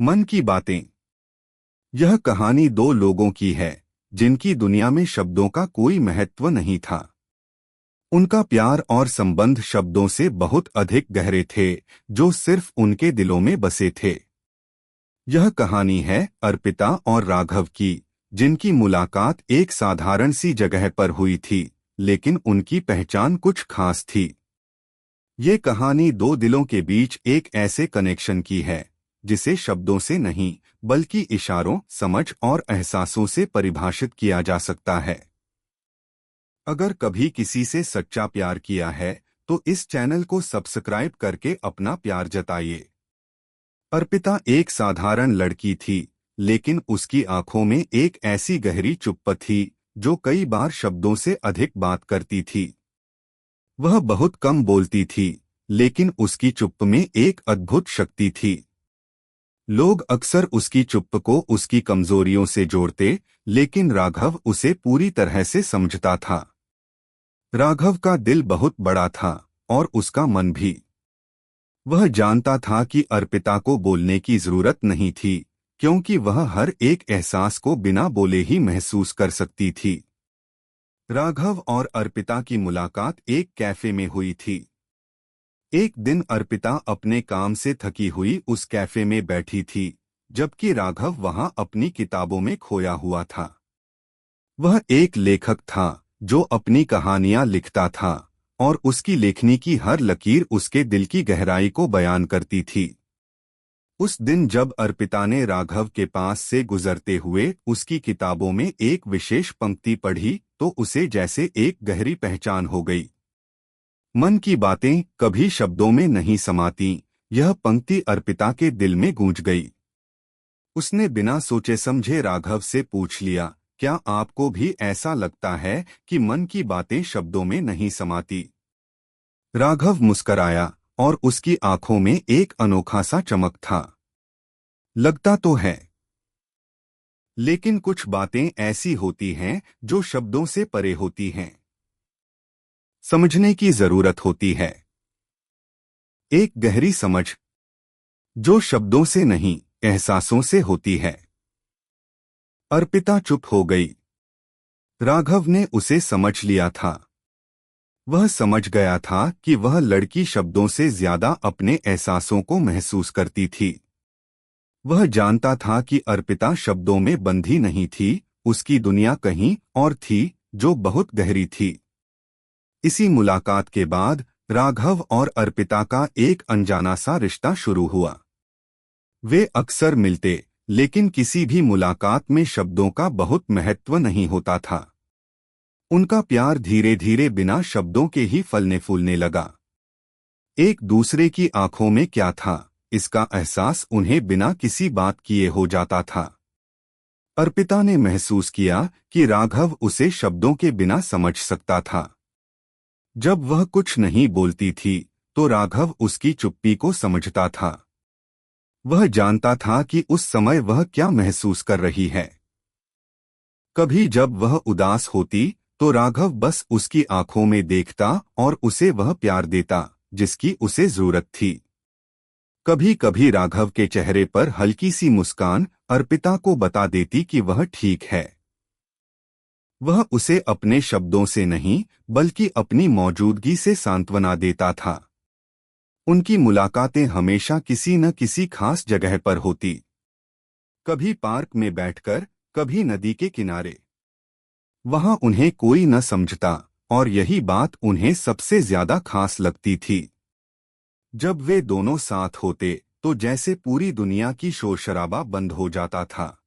मन की बातें। यह कहानी दो लोगों की है जिनकी दुनिया में शब्दों का कोई महत्व नहीं था। उनका प्यार और संबंध शब्दों से बहुत अधिक गहरे थे, जो सिर्फ उनके दिलों में बसे थे। यह कहानी है अर्पिता और राघव की, जिनकी मुलाकात एक साधारण सी जगह पर हुई थी, लेकिन उनकी पहचान कुछ खास थी। ये कहानी दो दिलों के बीच एक ऐसे कनेक्शन की है जिसे शब्दों से नहीं, बल्कि इशारों, समझ और एहसासों से परिभाषित किया जा सकता है। अगर कभी किसी से सच्चा प्यार किया है तो इस चैनल को सब्सक्राइब करके अपना प्यार जताइए। अर्पिता एक साधारण लड़की थी, लेकिन उसकी आंखों में एक ऐसी गहरी चुप्पी थी जो कई बार शब्दों से अधिक बात करती थी। वह बहुत कम बोलती थी, लेकिन उसकी चुप्प में एक अद्भुत शक्ति थी। लोग अक्सर उसकी चुप्प को उसकी कमजोरियों से जोड़ते, लेकिन राघव उसे पूरी तरह से समझता था। राघव का दिल बहुत बड़ा था और उसका मन भी। वह जानता था कि अर्पिता को बोलने की जरूरत नहीं थी, क्योंकि वह हर एक एहसास को बिना बोले ही महसूस कर सकती थी। राघव और अर्पिता की मुलाकात एक कैफे में हुई थी। एक दिन अर्पिता अपने काम से थकी हुई उस कैफे में बैठी थी, जबकि राघव वहां अपनी किताबों में खोया हुआ था। वह एक लेखक था जो अपनी कहानियां लिखता था, और उसकी लेखनी की हर लकीर उसके दिल की गहराई को बयान करती थी। उस दिन जब अर्पिता ने राघव के पास से गुजरते हुए उसकी किताबों में एक विशेष पंक्ति पढ़ी, तो उसे जैसे एक गहरी पहचान हो गई। मन की बातें कभी शब्दों में नहीं समाती, यह पंक्ति अर्पिता के दिल में गूंज गई। उसने बिना सोचे समझे राघव से पूछ लिया, क्या आपको भी ऐसा लगता है कि मन की बातें शब्दों में नहीं समाती? राघव मुस्कराया और उसकी आंखों में एक अनोखा सा चमक था। लगता तो है, लेकिन कुछ बातें ऐसी होती हैं जो शब्दों से परे होती हैं। समझने की जरूरत होती है, एक गहरी समझ जो शब्दों से नहीं, एहसासों से होती है। अर्पिता चुप हो गई। राघव ने उसे समझ लिया था। वह समझ गया था कि वह लड़की शब्दों से ज्यादा अपने एहसासों को महसूस करती थी। वह जानता था कि अर्पिता शब्दों में बंधी नहीं थी, उसकी दुनिया कहीं और थी, जो बहुत गहरी थी। इसी मुलाकात के बाद राघव और अर्पिता का एक अनजाना सा रिश्ता शुरू हुआ। वे अक्सर मिलते, लेकिन किसी भी मुलाकात में शब्दों का बहुत महत्व नहीं होता था। उनका प्यार धीरे धीरे बिना शब्दों के ही फलने फूलने लगा। एक दूसरे की आंखों में क्या था, इसका एहसास उन्हें बिना किसी बात किए हो जाता था। अर्पिता ने महसूस किया कि राघव उसे शब्दों के बिना समझ सकता था। जब वह कुछ नहीं बोलती थी, तो राघव उसकी चुप्पी को समझता था। वह जानता था कि उस समय वह क्या महसूस कर रही है। कभी जब वह उदास होती, तो राघव बस उसकी आंखों में देखता और उसे वह प्यार देता जिसकी उसे जरूरत थी। कभी कभी राघव के चेहरे पर हल्की सी मुस्कान अर्पिता को बता देती कि वह ठीक है। वह उसे अपने शब्दों से नहीं, बल्कि अपनी मौजूदगी से सांत्वना देता था। उनकी मुलाकातें हमेशा किसी न किसी खास जगह पर होती। कभी पार्क में बैठकर, कभी नदी के किनारे। वहां उन्हें कोई न समझता, और यही बात उन्हें सबसे ज्यादा खास लगती थी। जब वे दोनों साथ होते, तो जैसे पूरी दुनिया की शोर शराबा बंद हो जाता था।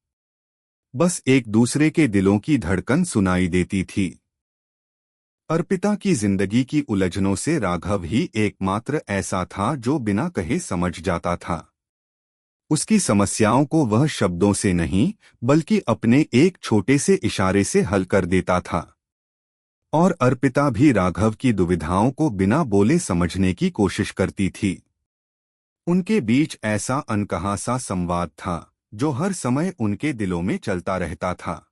बस एक दूसरे के दिलों की धड़कन सुनाई देती थी। अर्पिता की जिंदगी की उलझनों से राघव ही एकमात्र ऐसा था जो बिना कहे समझ जाता था। उसकी समस्याओं को वह शब्दों से नहीं, बल्कि अपने एक छोटे से इशारे से हल कर देता था। और अर्पिता भी राघव की दुविधाओं को बिना बोले समझने की कोशिश करती थी। उनके बीच ऐसा अनकहा सा संवाद था जो हर समय उनके दिलों में चलता रहता था।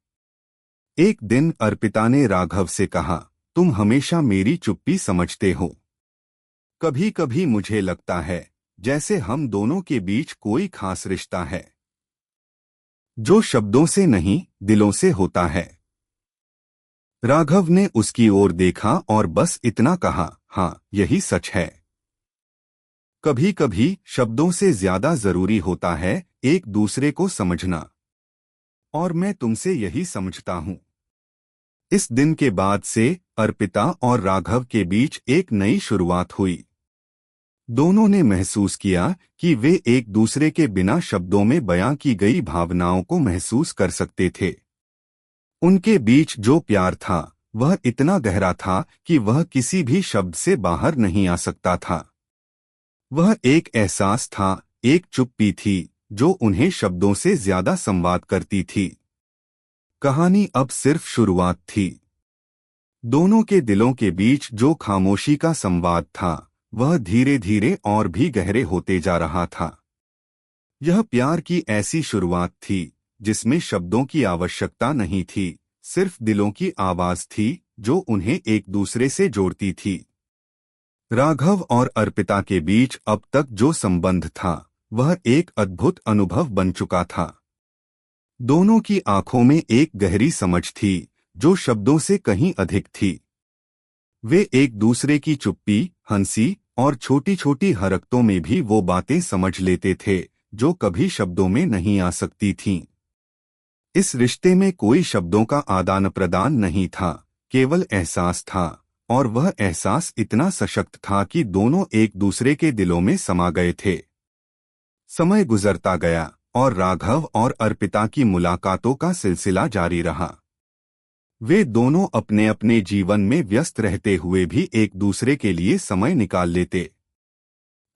एक दिन अर्पिता ने राघव से कहा, तुम हमेशा मेरी चुप्पी समझते हो। कभी कभी मुझे लगता है जैसे हम दोनों के बीच कोई खास रिश्ता है। जो शब्दों से नहीं दिलों से होता है। राघव ने उसकी ओर देखा और बस इतना कहा, हाँ यही सच है। कभी कभी शब्दों से ज्यादा जरूरी होता है एक दूसरे को समझना। और मैं तुमसे यही समझता हूं। इस दिन के बाद से अर्पिता और राघव के बीच एक नई शुरुआत हुई। दोनों ने महसूस किया कि वे एक दूसरे के बिना शब्दों में बयां की गई भावनाओं को महसूस कर सकते थे। उनके बीच जो प्यार था वह इतना गहरा था कि वह किसी भी शब्द से बाहर नहीं आ सकता था। वह एक एहसास था, एक चुप्पी थी जो उन्हें शब्दों से ज्यादा संवाद करती थी। कहानी अब सिर्फ शुरुआत थी। दोनों के दिलों के बीच जो खामोशी का संवाद था वह धीरे धीरे और भी गहरे होते जा रहा था। यह प्यार की ऐसी शुरुआत थी जिसमें शब्दों की आवश्यकता नहीं थी, सिर्फ दिलों की आवाज थी जो उन्हें एक दूसरे से जोड़ती थी। राघव और अर्पिता के बीच अब तक जो संबंध था वह एक अद्भुत अनुभव बन चुका था। दोनों की आंखों में एक गहरी समझ थी जो शब्दों से कहीं अधिक थी। वे एक दूसरे की चुप्पी, हंसी और छोटी छोटी हरकतों में भी वो बातें समझ लेते थे जो कभी शब्दों में नहीं आ सकती थीं। इस रिश्ते में कोई शब्दों का आदान प्रदान नहीं था, केवल एहसास था, और वह एहसास इतना सशक्त था कि दोनों एक दूसरे के दिलों में समा गए थे। समय गुजरता गया और राघव और अर्पिता की मुलाकातों का सिलसिला जारी रहा। वे दोनों अपने अपने जीवन में व्यस्त रहते हुए भी एक दूसरे के लिए समय निकाल लेते।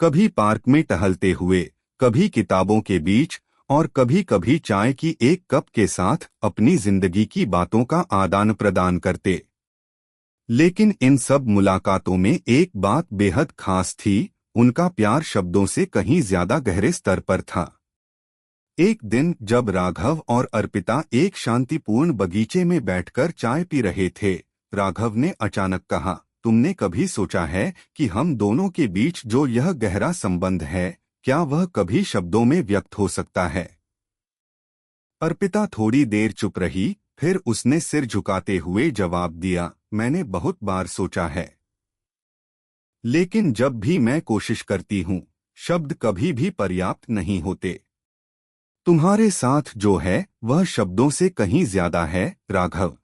कभी पार्क में टहलते हुए, कभी किताबों के बीच और कभी कभी चाय की एक कप के साथ अपनी जिंदगी की बातों का आदान प्रदान करते। लेकिन इन सब मुलाकातों में एक बात बेहद खास थी, उनका प्यार शब्दों से कहीं ज्यादा गहरे स्तर पर था। एक दिन जब राघव और अर्पिता एक शांतिपूर्ण बगीचे में बैठकर चाय पी रहे थे, राघव ने अचानक कहा, तुमने कभी सोचा है कि हम दोनों के बीच जो यह गहरा संबंध है, क्या वह कभी शब्दों में व्यक्त हो सकता है? अर्पिता थोड़ी देर चुप रही, फिर उसने सिर झुकाते हुए जवाब दिया, मैंने बहुत बार सोचा है। लेकिन जब भी मैं कोशिश करती हूँ, शब्द कभी भी पर्याप्त नहीं होते। तुम्हारे साथ जो है वह शब्दों से कहीं ज्यादा है, राघव।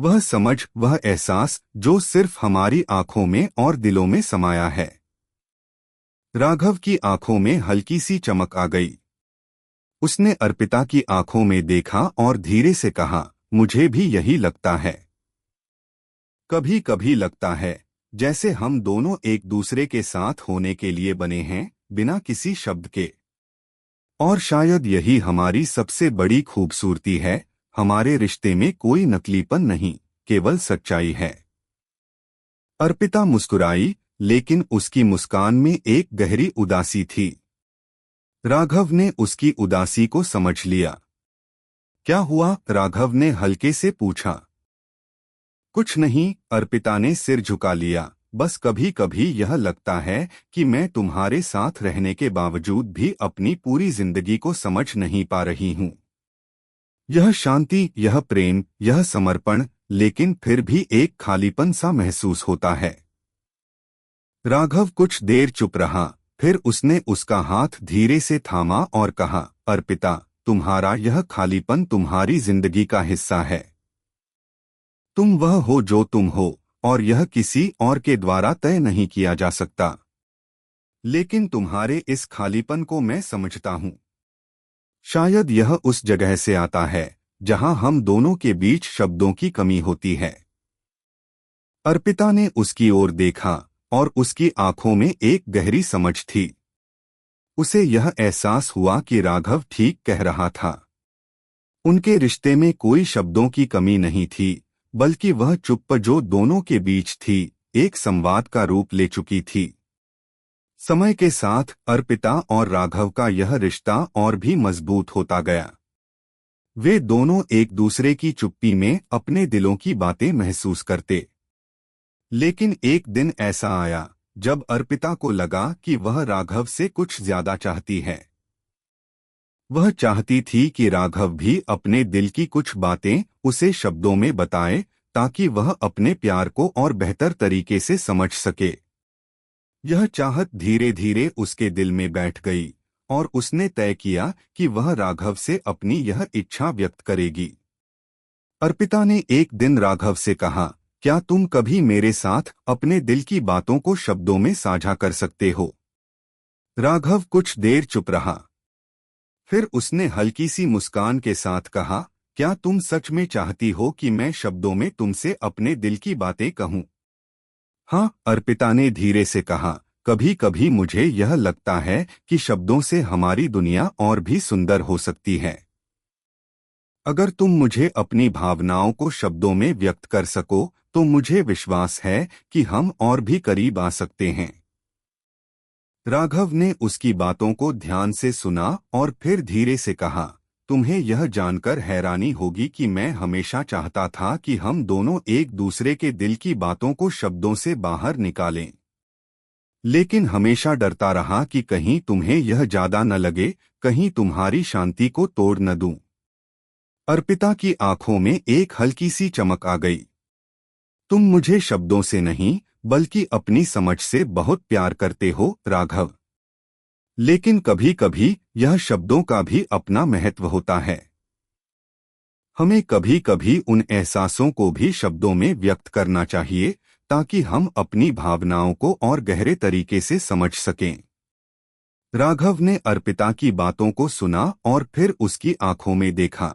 वह समझ, वह एहसास जो सिर्फ हमारी आंखों में और दिलों में समाया है। राघव की आंखों में हल्की सी चमक आ गई। उसने अर्पिता की आंखों में देखा और धीरे से कहा, मुझे भी यही लगता है। कभी कभी लगता है जैसे हम दोनों एक दूसरे के साथ होने के लिए बने हैं, बिना किसी शब्द के। और शायद यही हमारी सबसे बड़ी खूबसूरती है, हमारे रिश्ते में कोई नकलीपन नहीं, केवल सच्चाई है। अर्पिता मुस्कुराई, लेकिन उसकी मुस्कान में एक गहरी उदासी थी। राघव ने उसकी उदासी को समझ लिया। क्या हुआ? राघव ने हल्के से पूछा। कुछ नहीं, अर्पिता ने सिर झुका लिया, बस कभी कभी यह लगता है कि मैं तुम्हारे साथ रहने के बावजूद भी अपनी पूरी जिंदगी को समझ नहीं पा रही हूँ। यह शांति, यह प्रेम, यह समर्पण, लेकिन फिर भी एक खालीपन सा महसूस होता है। राघव कुछ देर चुप रहा, फिर उसने उसका हाथ धीरे से थामा और कहा, अर्पिता, तुम्हारा यह खालीपन तुम्हारी जिंदगी का हिस्सा है। तुम वह हो जो तुम हो, और यह किसी और के द्वारा तय नहीं किया जा सकता। लेकिन तुम्हारे इस खालीपन को मैं समझता हूं। शायद यह उस जगह से आता है जहां हम दोनों के बीच शब्दों की कमी होती है। अर्पिता ने उसकी ओर देखा और उसकी आंखों में एक गहरी समझ थी। उसे यह एहसास हुआ कि राघव ठीक कह रहा था। उनके रिश्ते में कोई शब्दों की कमी नहीं थी, बल्कि वह चुप्पी जो दोनों के बीच थी, एक संवाद का रूप ले चुकी थी। समय के साथ अर्पिता और राघव का यह रिश्ता और भी मजबूत होता गया। वे दोनों एक दूसरे की चुप्पी में अपने दिलों की बातें महसूस करते। लेकिन एक दिन ऐसा आया जब अर्पिता को लगा कि वह राघव से कुछ ज्यादा चाहती है। वह चाहती थी कि राघव भी अपने दिल की कुछ बातें उसे शब्दों में बताए, ताकि वह अपने प्यार को और बेहतर तरीके से समझ सके। यह चाहत धीरे धीरे उसके दिल में बैठ गई और उसने तय किया कि वह राघव से अपनी यह इच्छा व्यक्त करेगी। अर्पिता ने एक दिन राघव से कहा, क्या तुम कभी मेरे साथ अपने दिल की बातों को शब्दों में साझा कर सकते हो? राघव कुछ देर चुप रहा। फिर उसने हल्की सी मुस्कान के साथ कहा, क्या तुम सच में चाहती हो कि मैं शब्दों में तुमसे अपने दिल की बातें कहूं? हाँ, अर्पिता ने धीरे से कहा, कभी कभी मुझे यह लगता है कि शब्दों से हमारी दुनिया और भी सुंदर हो सकती है। अगर तुम मुझे अपनी भावनाओं को शब्दों में व्यक्त कर सको तो मुझे विश्वास है कि हम और भी करीब आ सकते हैं। राघव ने उसकी बातों को ध्यान से सुना और फिर धीरे से कहा, तुम्हें यह जानकर हैरानी होगी कि मैं हमेशा चाहता था कि हम दोनों एक दूसरे के दिल की बातों को शब्दों से बाहर निकालें, लेकिन हमेशा डरता रहा कि कहीं तुम्हें यह ज्यादा न लगे, कहीं तुम्हारी शांति को तोड़ न दूं। अर्पिता की आंखों में एक हल्की सी चमक आ गई। तुम मुझे शब्दों से नहीं बल्कि अपनी समझ से बहुत प्यार करते हो, राघव। लेकिन कभी कभी यह शब्दों का भी अपना महत्व होता है। हमें कभी कभी उन एहसासों को भी शब्दों में व्यक्त करना चाहिए, ताकि हम अपनी भावनाओं को और गहरे तरीके से समझ सकें। राघव ने अर्पिता की बातों को सुना और फिर उसकी आंखों में देखा।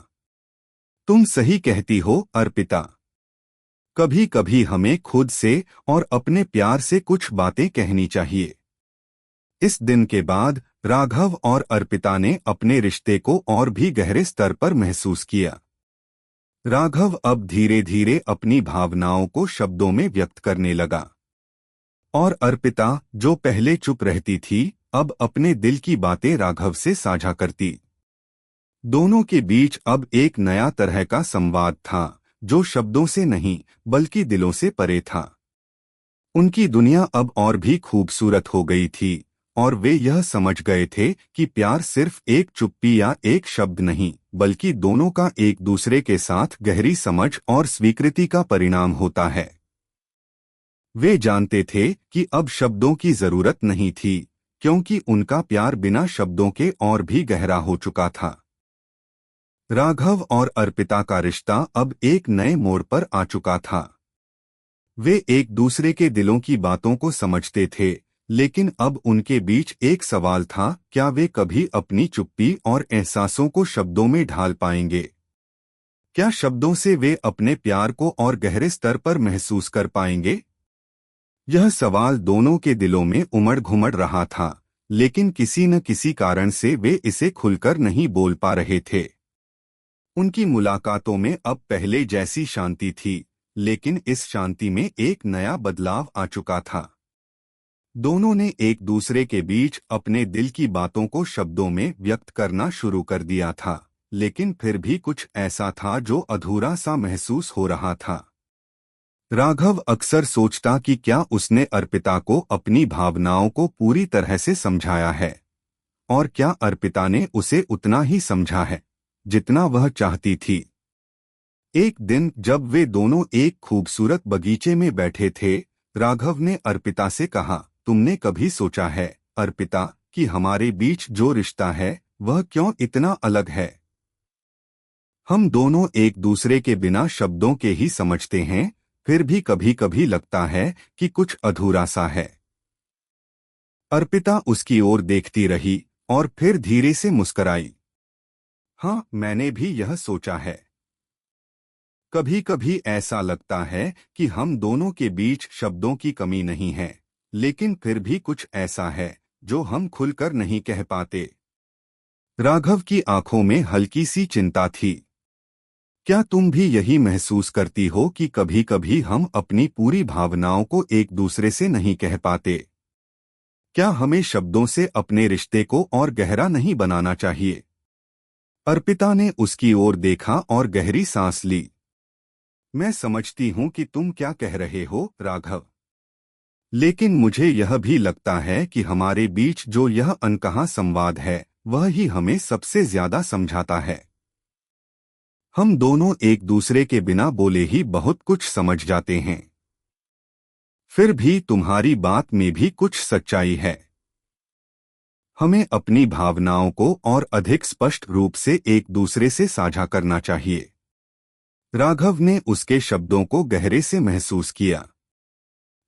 तुम सही कहती हो, अर्पिता। कभी कभी हमें खुद से और अपने प्यार से कुछ बातें कहनी चाहिए। इस दिन के बाद राघव और अर्पिता ने अपने रिश्ते को और भी गहरे स्तर पर महसूस किया। राघव अब धीरे धीरे अपनी भावनाओं को शब्दों में व्यक्त करने लगा, और अर्पिता, जो पहले चुप रहती थी, अब अपने दिल की बातें राघव से साझा करती। दोनों के बीच अब एक नया तरह का संवाद था, जो शब्दों से नहीं बल्कि दिलों से परे था। उनकी दुनिया अब और भी खूबसूरत हो गई थी, और वे यह समझ गए थे कि प्यार सिर्फ एक चुप्पी या एक शब्द नहीं, बल्कि दोनों का एक दूसरे के साथ गहरी समझ और स्वीकृति का परिणाम होता है। वे जानते थे कि अब शब्दों की जरूरत नहीं थी, क्योंकि उनका प्यार बिना शब्दों के और भी गहरा हो चुका था। राघव और अर्पिता का रिश्ता अब एक नए मोड़ पर आ चुका था। वे एक दूसरे के दिलों की बातों को समझते थे, लेकिन अब उनके बीच एक सवाल था, क्या वे कभी अपनी चुप्पी और एहसासों को शब्दों में ढाल पाएंगे? क्या शब्दों से वे अपने प्यार को और गहरे स्तर पर महसूस कर पाएंगे? यह सवाल दोनों के दिलों में उमड़ घुमड़ रहा था, लेकिन किसी न किसी कारण से वे इसे खुलकर नहीं बोल पा रहे थे। उनकी मुलाकातों में अब पहले जैसी शांति थी, लेकिन इस शांति में एक नया बदलाव आ चुका था। दोनों ने एक दूसरे के बीच अपने दिल की बातों को शब्दों में व्यक्त करना शुरू कर दिया था, लेकिन फिर भी कुछ ऐसा था जो अधूरा सा महसूस हो रहा था। राघव अक्सर सोचता कि क्या उसने अर्पिता को अपनी भावनाओं को पूरी तरह से समझाया है, और क्या अर्पिता ने उसे उतना ही समझा है जितना वह चाहती थी। एक दिन जब वे दोनों एक खूबसूरत बगीचे में बैठे थे, राघव ने अर्पिता से कहा, तुमने कभी सोचा है, अर्पिता, कि हमारे बीच जो रिश्ता है वह क्यों इतना अलग है? हम दोनों एक दूसरे के बिना शब्दों के ही समझते हैं, फिर भी कभी कभी लगता है कि कुछ अधूरा सा है। अर्पिता उसकी ओर देखती रही और फिर धीरे से मुस्कुराई। हाँ, मैंने भी यह सोचा है। कभी कभी ऐसा लगता है कि हम दोनों के बीच शब्दों की कमी नहीं है, लेकिन फिर भी कुछ ऐसा है जो हम खुलकर नहीं कह पाते। राघव की आंखों में हल्की सी चिंता थी। क्या तुम भी यही महसूस करती हो कि कभी कभी हम अपनी पूरी भावनाओं को एक दूसरे से नहीं कह पाते? क्या हमें शब्दों से अपने रिश्ते को और गहरा नहीं बनाना चाहिए? अर्पिता ने उसकी ओर देखा और गहरी सांस ली। मैं समझती हूं कि तुम क्या कह रहे हो, राघव। लेकिन मुझे यह भी लगता है कि हमारे बीच जो यह अनकहा संवाद है, वह ही हमें सबसे ज्यादा समझाता है। हम दोनों एक दूसरे के बिना बोले ही बहुत कुछ समझ जाते हैं। फिर भी तुम्हारी बात में भी कुछ सच्चाई है। हमें अपनी भावनाओं को और अधिक स्पष्ट रूप से एक दूसरे से साझा करना चाहिए। राघव ने उसके शब्दों को गहरे से महसूस किया।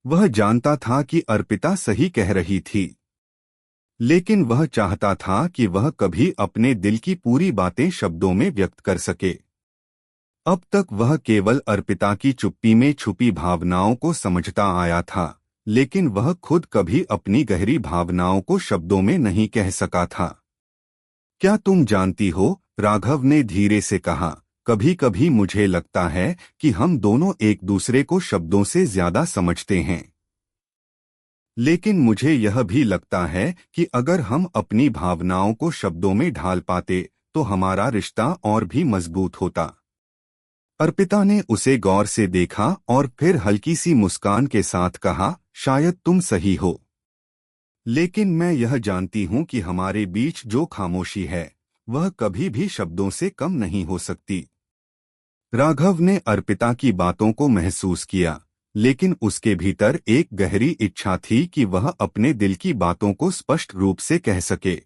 वह जानता था कि अर्पिता सही कह रही थी, लेकिन वह चाहता था कि वह कभी अपने दिल की पूरी बातें शब्दों में व्यक्त कर सके। अब तक वह केवल अर्पिता की चुप्पी में छुपी भावनाओं को समझता आया था, लेकिन वह खुद कभी अपनी गहरी भावनाओं को शब्दों में नहीं कह सका था। क्या तुम जानती हो, राघव ने धीरे से कहा, कभी कभी मुझे लगता है कि हम दोनों एक दूसरे को शब्दों से ज्यादा समझते हैं। लेकिन मुझे यह भी लगता है कि अगर हम अपनी भावनाओं को शब्दों में ढाल पाते तो हमारा रिश्ता और भी मजबूत होता। अर्पिता ने उसे गौर से देखा और फिर हल्की सी मुस्कान के साथ कहा, शायद तुम सही हो, लेकिन मैं यह जानती हूं कि हमारे बीच जो खामोशी है वह कभी भी शब्दों से कम नहीं हो सकती। राघव ने अर्पिता की बातों को महसूस किया, लेकिन उसके भीतर एक गहरी इच्छा थी कि वह अपने दिल की बातों को स्पष्ट रूप से कह सके।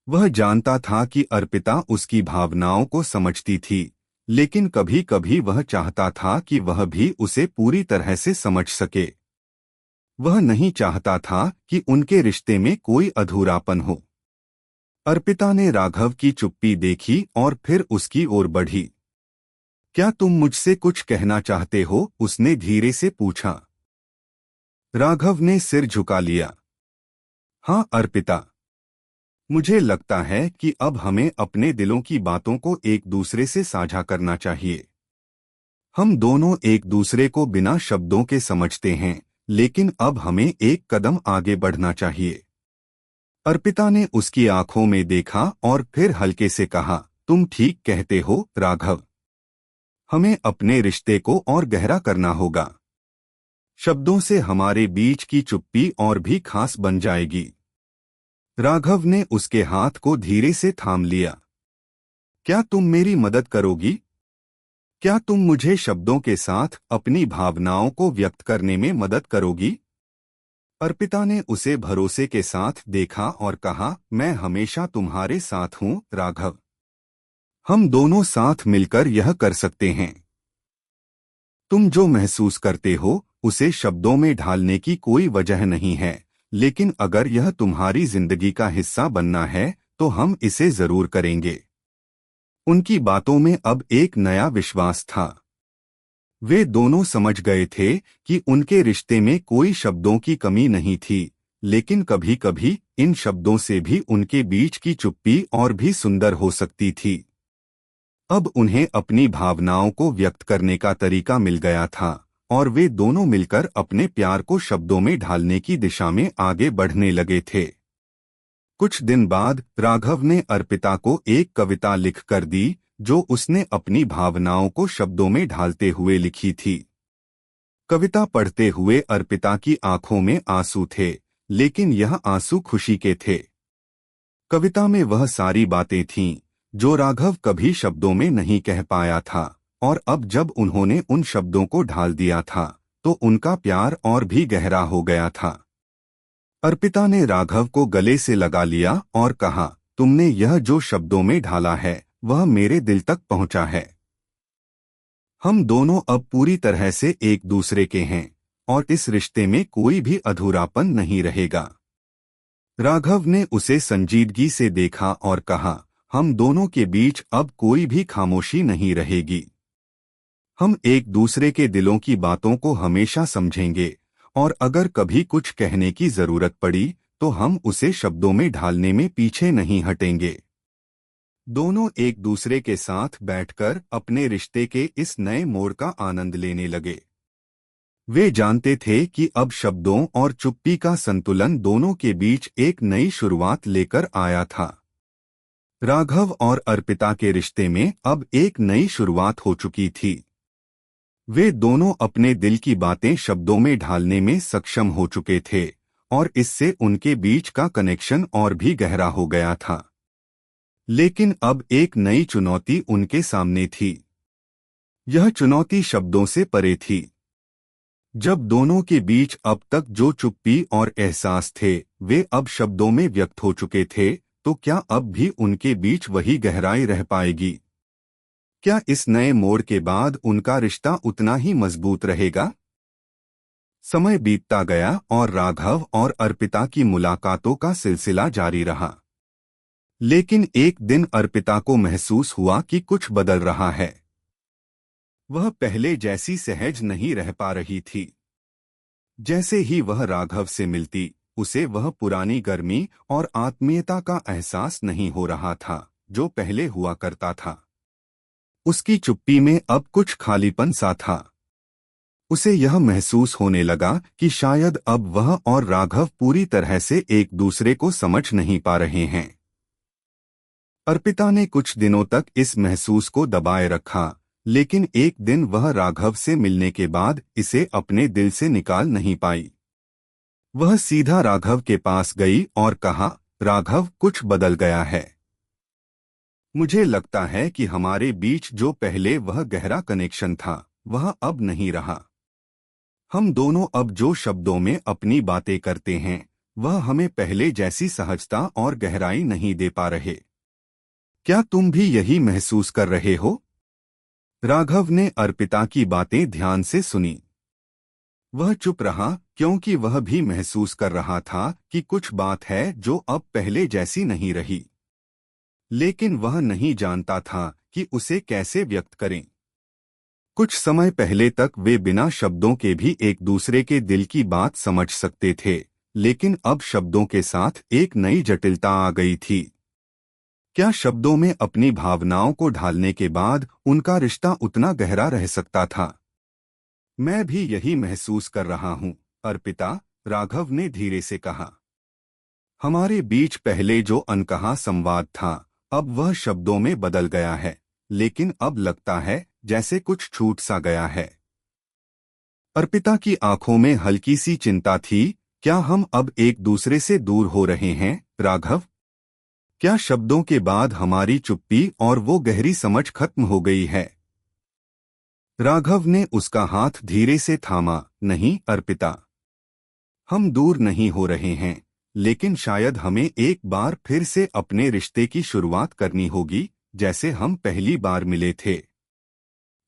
वह जानता था कि अर्पिता उसकी भावनाओं को समझती थी, लेकिन कभी कभी वह चाहता था कि वह भी उसे पूरी तरह से समझ सके। वह नहीं चाहता था कि उनके रिश्ते में कोई अधूरापन हो। अर्पिता ने राघव की चुप्पी देखी और फिर उसकी ओर बढ़ी। क्या तुम मुझसे कुछ कहना चाहते हो? उसने धीरे से पूछा। राघव ने सिर झुका लिया। हाँ अर्पिता, मुझे लगता है कि अब हमें अपने दिलों की बातों को एक दूसरे से साझा करना चाहिए। हम दोनों एक दूसरे को बिना शब्दों के समझते हैं, लेकिन अब हमें एक कदम आगे बढ़ना चाहिए। अर्पिता ने उसकी आंखों में देखा और फिर हल्के से कहा, तुम ठीक कहते हो राघव, हमें अपने रिश्ते को और गहरा करना होगा। शब्दों से हमारे बीच की चुप्पी और भी खास बन जाएगी। राघव ने उसके हाथ को धीरे से थाम लिया। क्या तुम मेरी मदद करोगी? क्या तुम मुझे शब्दों के साथ अपनी भावनाओं को व्यक्त करने में मदद करोगी? अर्पिता ने उसे भरोसे के साथ देखा और कहा, मैं हमेशा तुम्हारे साथ हूं राघव। हम दोनों साथ मिलकर यह कर सकते हैं। तुम जो महसूस करते हो उसे शब्दों में ढालने की कोई वजह नहीं है, लेकिन अगर यह तुम्हारी जिंदगी का हिस्सा बनना है तो हम इसे जरूर करेंगे। उनकी बातों में अब एक नया विश्वास था। वे दोनों समझ गए थे कि उनके रिश्ते में कोई शब्दों की कमी नहीं थी, लेकिन कभी कभी इन शब्दों से भी उनके बीच की चुप्पी और भी सुंदर हो सकती थी। अब उन्हें अपनी भावनाओं को व्यक्त करने का तरीका मिल गया था और वे दोनों मिलकर अपने प्यार को शब्दों में ढालने की दिशा में आगे बढ़ने लगे थे। कुछ दिन बाद राघव ने अर्पिता को एक कविता लिख कर दी, जो उसने अपनी भावनाओं को शब्दों में ढालते हुए लिखी थी। कविता पढ़ते हुए अर्पिता की आंखों में आंसू थे, लेकिन यह आंसू खुशी के थे। कविता में वह सारी बातें थीं जो राघव कभी शब्दों में नहीं कह पाया था, और अब जब उन्होंने उन शब्दों को ढाल दिया था तो उनका प्यार और भी गहरा हो गया था। अर्पिता ने राघव को गले से लगा लिया और कहा, तुमने यह जो शब्दों में ढाला है वह मेरे दिल तक पहुंचा है। हम दोनों अब पूरी तरह से एक दूसरे के हैं और इस रिश्ते में कोई भी अधूरापन नहीं रहेगा। राघव ने उसे संजीदगी से देखा और कहा, हम दोनों के बीच अब कोई भी खामोशी नहीं रहेगी। हम एक दूसरे के दिलों की बातों को हमेशा समझेंगे और अगर कभी कुछ कहने की जरूरत पड़ी तो हम उसे शब्दों में ढालने में पीछे नहीं हटेंगे। दोनों एक दूसरे के साथ बैठकर अपने रिश्ते के इस नए मोड़ का आनंद लेने लगे। वे जानते थे कि अब शब्दों और चुप्पी का संतुलन दोनों के बीच एक नई शुरुआत लेकर आया था। राघव और अर्पिता के रिश्ते में अब एक नई शुरुआत हो चुकी थी। वे दोनों अपने दिल की बातें शब्दों में ढालने में सक्षम हो चुके थे और इससे उनके बीच का कनेक्शन और भी गहरा हो गया था। लेकिन अब एक नई चुनौती उनके सामने थी। यह चुनौती शब्दों से परे थी। जब दोनों के बीच अब तक जो चुप्पी और एहसास थे वे अब शब्दों में व्यक्त हो चुके थे, तो क्या अब भी उनके बीच वही गहराई रह पाएगी? क्या इस नए मोड़ के बाद उनका रिश्ता उतना ही मजबूत रहेगा? समय बीतता गया और राघव और अर्पिता की मुलाकातों का सिलसिला जारी रहा। लेकिन एक दिन अर्पिता को महसूस हुआ कि कुछ बदल रहा है। वह पहले जैसी सहज नहीं रह पा रही थी। जैसे ही वह राघव से मिलती, उसे वह पुरानी गर्मी और आत्मीयता का एहसास नहीं हो रहा था जो पहले हुआ करता था। उसकी चुप्पी में अब कुछ खालीपन सा था। उसे यह महसूस होने लगा कि शायद अब वह और राघव पूरी तरह से एक दूसरे को समझ नहीं पा रहे हैं। अर्पिता ने कुछ दिनों तक इस महसूस को दबाए रखा, लेकिन एक दिन वह राघव से मिलने के बाद इसे अपने दिल से निकाल नहीं पाई। वह सीधा राघव के पास गई और कहा, राघव, कुछ बदल गया है। मुझे लगता है कि हमारे बीच जो पहले वह गहरा कनेक्शन था वह अब नहीं रहा। हम दोनों अब जो शब्दों में अपनी बातें करते हैं वह हमें पहले जैसी सहजता और गहराई नहीं दे पा रहे। क्या तुम भी यही महसूस कर रहे हो? राघव ने अर्पिता की बातें ध्यान से सुनी। वह चुप रहा क्योंकि वह भी महसूस कर रहा था कि कुछ बात है जो अब पहले जैसी नहीं रही। लेकिन वह नहीं जानता था कि उसे कैसे व्यक्त करें। कुछ समय पहले तक वे बिना शब्दों के भी एक दूसरे के दिल की बात समझ सकते थे, लेकिन अब शब्दों के साथ एक नई जटिलता आ गई थी। क्या शब्दों में अपनी भावनाओं को ढालने के बाद उनका रिश्ता उतना गहरा रह सकता था? मैं भी यही महसूस कर रहा हूँ, अर्पिता, राघव ने धीरे से कहा। हमारे बीच पहले जो अनकहा संवाद था अब वह शब्दों में बदल गया है, लेकिन अब लगता है जैसे कुछ छूट सा गया है। अर्पिता की आंखों में हल्की सी चिंता थी। क्या हम अब एक दूसरे से दूर हो रहे हैं, राघव? क्या शब्दों के बाद हमारी चुप्पी और वो गहरी समझ खत्म हो गई है? राघव ने उसका हाथ धीरे से थामा। नहीं अर्पिता, हम दूर नहीं हो रहे हैं, लेकिन शायद हमें एक बार फिर से अपने रिश्ते की शुरुआत करनी होगी जैसे हम पहली बार मिले थे।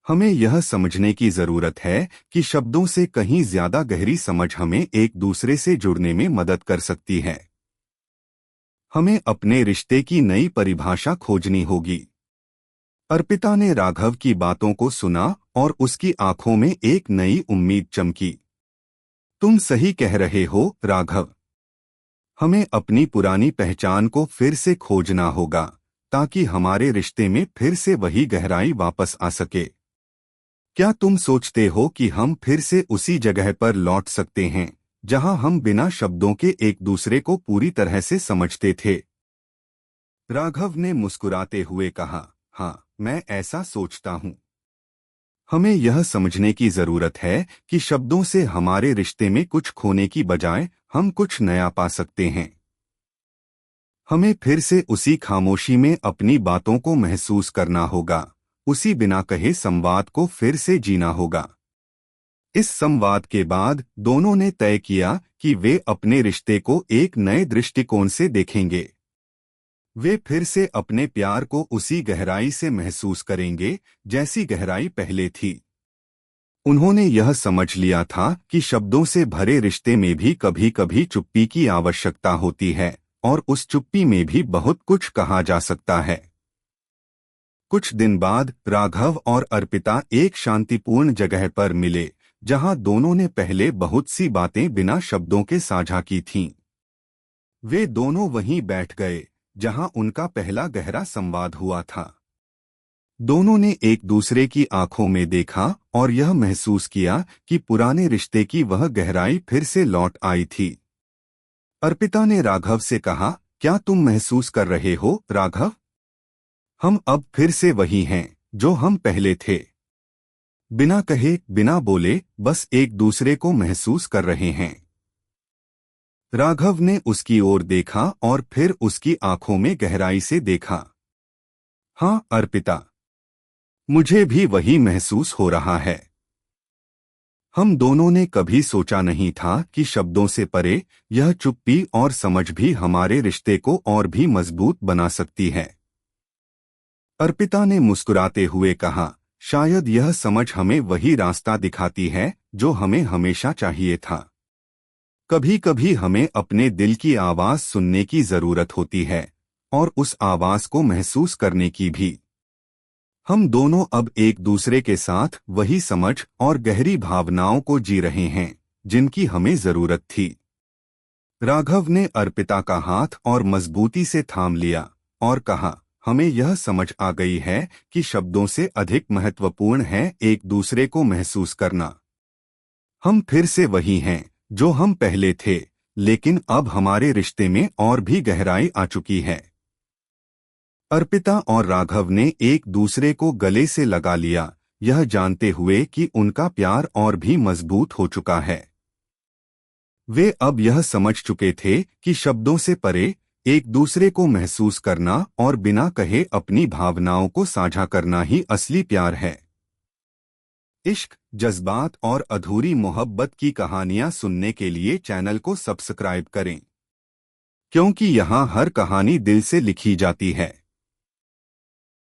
हमें यह समझने की जरूरत है कि शब्दों से कहीं ज्यादा गहरी समझ हमें एक दूसरे से जुड़ने में मदद कर सकती है। हमें अपने रिश्ते की नई परिभाषा खोजनी होगी। अर्पिता ने राघव की बातों को सुना और उसकी आंखों में एक नई उम्मीद चमकी। तुम सही कह रहे हो, राघव। हमें अपनी पुरानी पहचान को फिर से खोजना होगा ताकि हमारे रिश्ते में फिर से वही गहराई वापस आ सके। क्या तुम सोचते हो कि हम फिर से उसी जगह पर लौट सकते हैं जहां हम बिना शब्दों के एक दूसरे को पूरी तरह से समझते थे? राघव ने मुस्कुराते हुए कहा, हाँ, मैं ऐसा सोचता हूँ। हमें यह समझने की जरूरत है कि शब्दों से हमारे रिश्ते में कुछ खोने की बजाय हम कुछ नया पा सकते हैं। हमें फिर से उसी खामोशी में अपनी बातों को महसूस करना होगा, उसी बिना कहे संवाद को फिर से जीना होगा। इस संवाद के बाद दोनों ने तय किया कि वे अपने रिश्ते को एक नए दृष्टिकोण से देखेंगे। वे फिर से अपने प्यार को उसी गहराई से महसूस करेंगे जैसी गहराई पहले थी। उन्होंने यह समझ लिया था कि शब्दों से भरे रिश्ते में भी कभी कभी चुप्पी की आवश्यकता होती है और उस चुप्पी में भी बहुत कुछ कहा जा सकता है। कुछ दिन बाद राघव और अर्पिता एक शांतिपूर्ण जगह पर मिले जहां दोनों ने पहले बहुत सी बातें बिना शब्दों के साझा की थीं। वे दोनों वहीं बैठ गए जहां उनका पहला गहरा संवाद हुआ था। दोनों ने एक दूसरे की आंखों में देखा और यह महसूस किया कि पुराने रिश्ते की वह गहराई फिर से लौट आई थी। अर्पिता ने राघव से कहा, क्या तुम महसूस कर रहे हो, राघव? हम अब फिर से वही हैं जो हम पहले थे। बिना कहे, बिना बोले, बस एक दूसरे को महसूस कर रहे हैं। राघव ने उसकी ओर देखा और फिर उसकी आंखों में गहराई से देखा। हाँ अर्पिता, मुझे भी वही महसूस हो रहा है। हम दोनों ने कभी सोचा नहीं था कि शब्दों से परे यह चुप्पी और समझ भी हमारे रिश्ते को और भी मजबूत बना सकती है। अर्पिता ने मुस्कुराते हुए कहा, शायद यह समझ हमें वही रास्ता दिखाती है जो हमें हमेशा चाहिए था। कभी कभी हमें अपने दिल की आवाज सुनने की जरूरत होती है और उस आवाज को महसूस करने की भी। हम दोनों अब एक दूसरे के साथ वही समझ और गहरी भावनाओं को जी रहे हैं जिनकी हमें जरूरत थी। राघव ने अर्पिता का हाथ और मजबूती से थाम लिया और कहा, हमें यह समझ आ गई है कि शब्दों से अधिक महत्वपूर्ण है एक दूसरे को महसूस करना। हम फिर से वही हैं जो हम पहले थे, लेकिन अब हमारे रिश्ते में और भी गहराई आ चुकी है। अर्पिता और राघव ने एक दूसरे को गले से लगा लिया, यह जानते हुए कि उनका प्यार और भी मजबूत हो चुका है। वे अब यह समझ चुके थे कि शब्दों से परे एक दूसरे को महसूस करना और बिना कहे अपनी भावनाओं को साझा करना ही असली प्यार है। इश्क, जज्बात और अधूरी मोहब्बत की कहानियां सुनने के लिए चैनल को सब्सक्राइब करें, क्योंकि यहाँ हर कहानी दिल से लिखी जाती है।